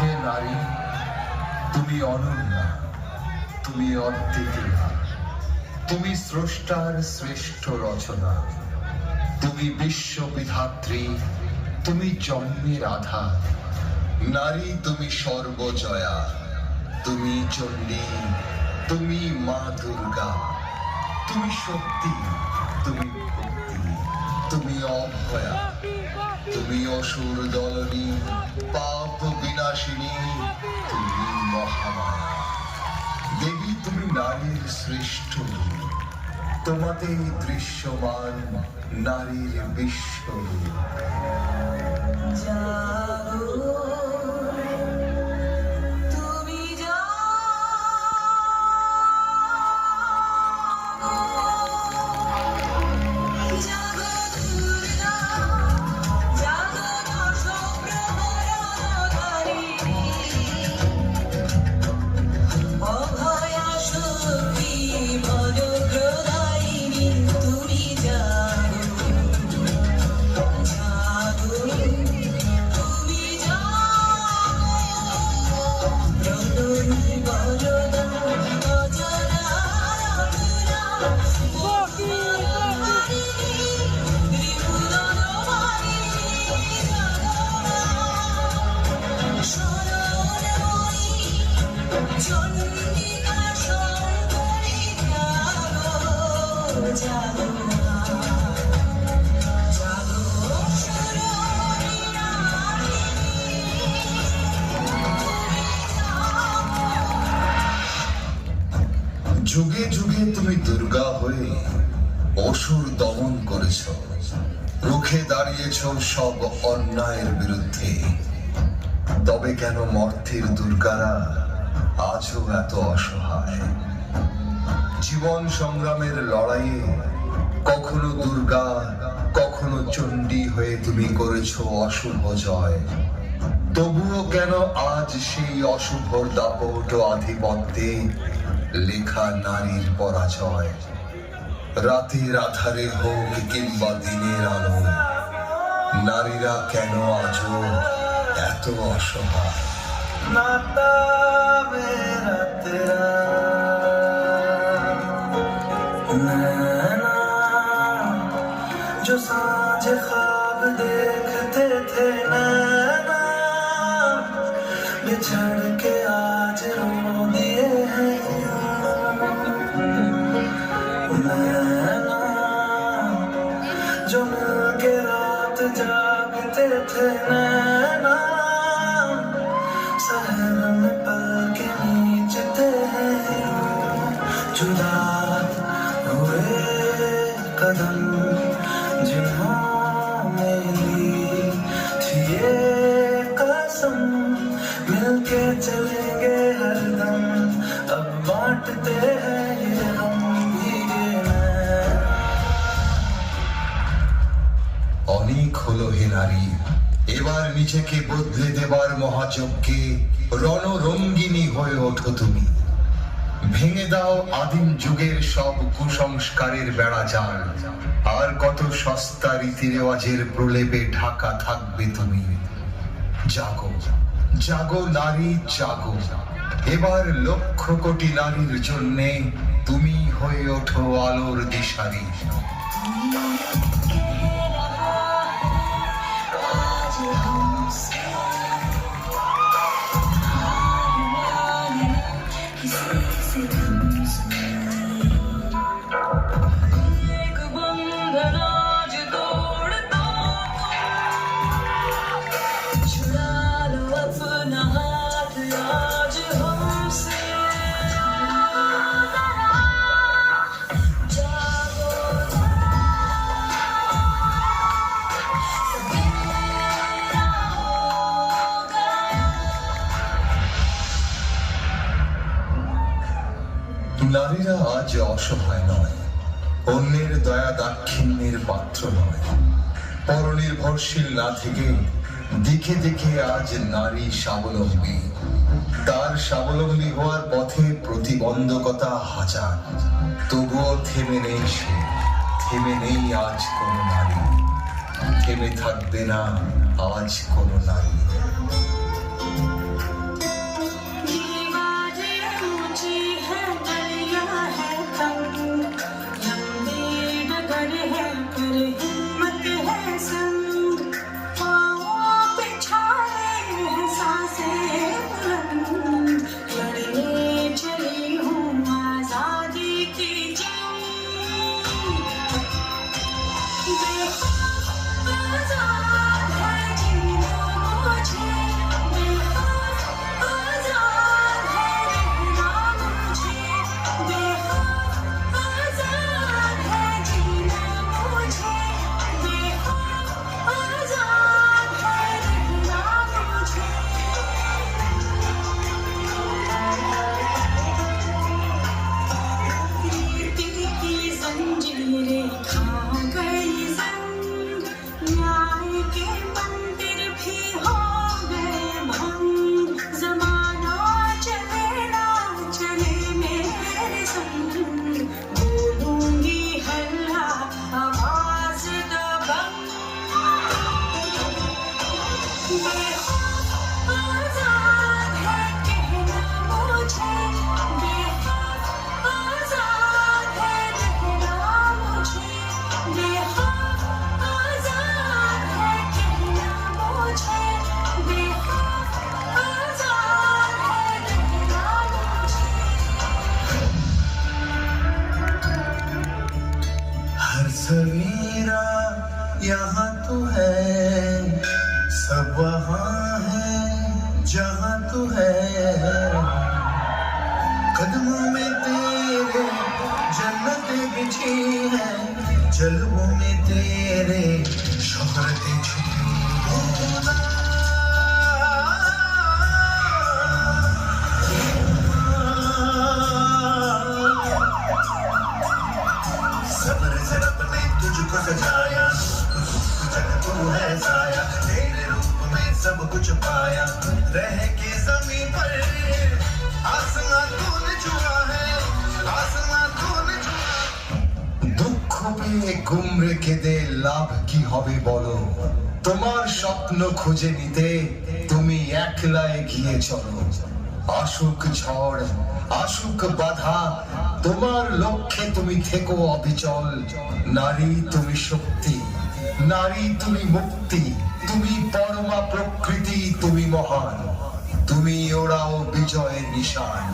হে নারী, তুমি অনন্যা, তুমি অদ্বিতীয়, তুমি স্রষ্টার শ্রেষ্ঠ রচনা, তুমি বিশ্ববিধাত্রী, তুমি জন্মের আধার। নারী তুমি সর্বজয়া, তুমি চণ্ডী, তুমি মা দুর্গা, তুমি শক্তি, তুমি ভক্তি, তুমি অভয়া, তুমি অসুর দলনী, পাপ বিনাশিনী, তুমি মহামায়া। দেবী তুমি নারীর শ্রেষ্ঠ রূপ, তোমাতেই দৃশ্যমান নারীর বিশ্বরূপ। যুগে যুগে তুমি দুর্গা হয়ে অসুর দমন করেছ, রুখে দাঁড়িয়েছ সব অন্যায়ের বিরুদ্ধে। তবে কেন মর্তের দুর্গারা আজও এত অসহায়? জীবন সংগ্রামের লড়াইয়ে কখনো দুর্গা, কখনো চণ্ডী হয়ে তুমি করেছ অশুভ জয়। তবুও কেন আজ সেই অশুভর দাপট ও আধিপত্যে লেখা নারীর পরাজয়? রাতের আধারে হোক কিংবা দিনের আলো, নারীরা কেন আজও এত অসহায়? नाता मेरा तेरा नैना, जो साँझ ख्वाब देखते थे नैना, बिछड़ के आज रो दिए हैं नैना, जो मिल के रात जागते थे नैना, सहर में पल के नीचते हैं जुदा हुए कदम, जिन्होंने ली थी ये कसम, मिलके चलेंगे हरदम, अब बांटते हैं ये हम भी ये नैना। অনেক হলো হে নারী, এবার নিজেকে বদলে দেবার মহাযজ্ঞে রণরঙ্গিনী হয়ে ওঠো তুমি। ভেঙে দাও আদিম যুগের সব কুসংস্কারের বেড়াজাল, আর কত সস্তা রীতি রেওয়াজের প্রলেপে ঢাকা থাকবে তুমি। জাগো জাগো নারী জাগো, এবার লক্ষ কোটি নারীর জন্যে তুমি হয়ে ওঠো আলোর দিশারি। নারীরা আজ অসহায় নয়, অন্যের দয়া দাক্ষিণ্যের পাত্র নয়। পরনির্ভরশীল না থেকে দিকে দিকে আজ নারী স্বাবলম্বী। তার স্বাবলম্বী হওয়ার পথে প্রতিবন্ধকতা হাজার, তবুও থেমে নেই সে, থেমে নেই আজ কোন নারী, থেমে থাকবে না আজ কোন নারী। आजाद है कहना मुझे, बेखौफ आजाद है कहना मुझे, बेखौफ आजाद है कहना मुझे, बेखौफ आजाद है कहना मुझे। हर सवेरा यहाँ तू है, सब वहाँ है जहाँ तू है। कदमों में तेरे जन्नतें बिछी है, जलवों में तेरे शोहरतें छुपी है। खुदा सब्र से रब ने तुझको सजाया, तू है साया, तेरे रूप में सब कुछ पाया। रह के ज़मीं पर आसमां तूने छुआ है, आसमां तूने छुआ। দুঃখ পেয়ে ঘুম রেখে দে, লাভ কি হবে বলো? তোমার স্বপ্ন খুঁজে নিতে তুমি একলা এগিয়ে চলো। আসুক ঝড়, আসুক বাধা, তোমার লক্ষ্যে তুমি থেকো অবিচল। নারী তুমি শক্তি, নারী তুমি মুক্তি, তুমি পরমা প্রকৃতি, তুমি মহান। তুমি ওড়াও বিজয়ের নিশান,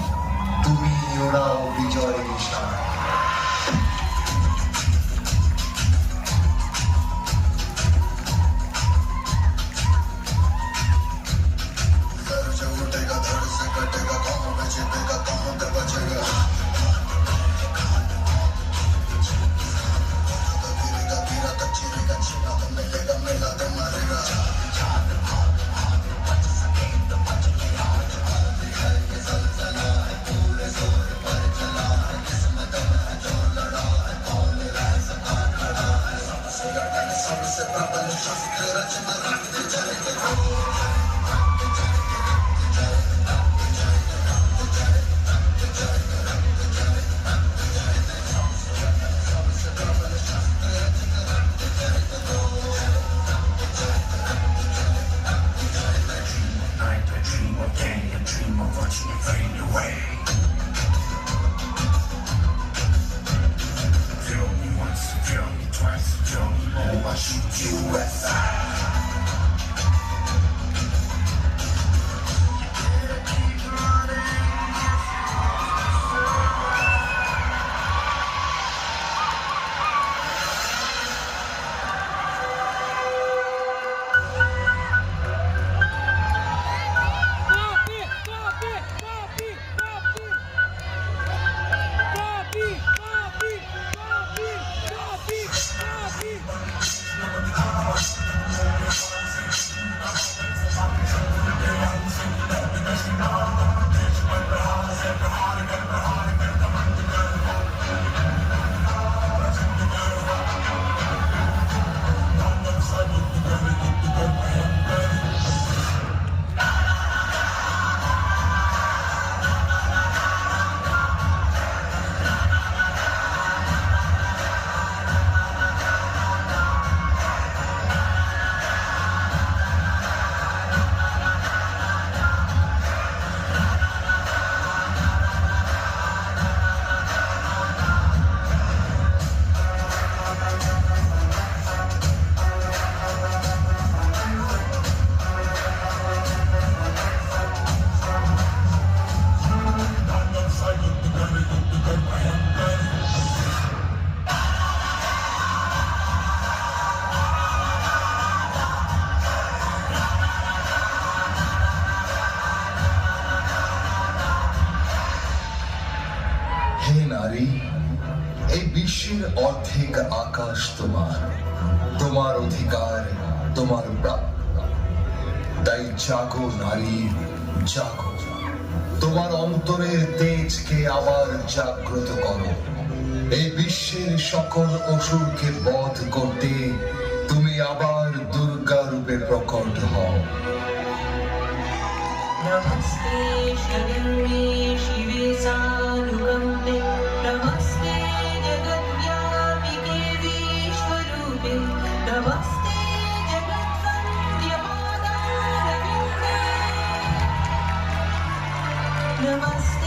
তুমি ওড়াও বিজয়ের নিশান। নারী, এই বিশ্বের অর্ধেক আকাশ তোমার, তোমার অধিকার, তোমার প্রাপ্য। তাই জাগো নারী, জাগো, তোমার অন্তরের তেজকে আবার জাগ্রত করো। এই বিশ্বের সকল অসুরকে বধ করতে তুমি আবার দুর্গা রূপে প্রকট হও। नमस्ते शरण्ये शिवे सानुकम्पे, नमस्ते जगद्व्यापिके विश्वरूपे, नमस्ते जगद्वन्द्यमाताये नमस्ते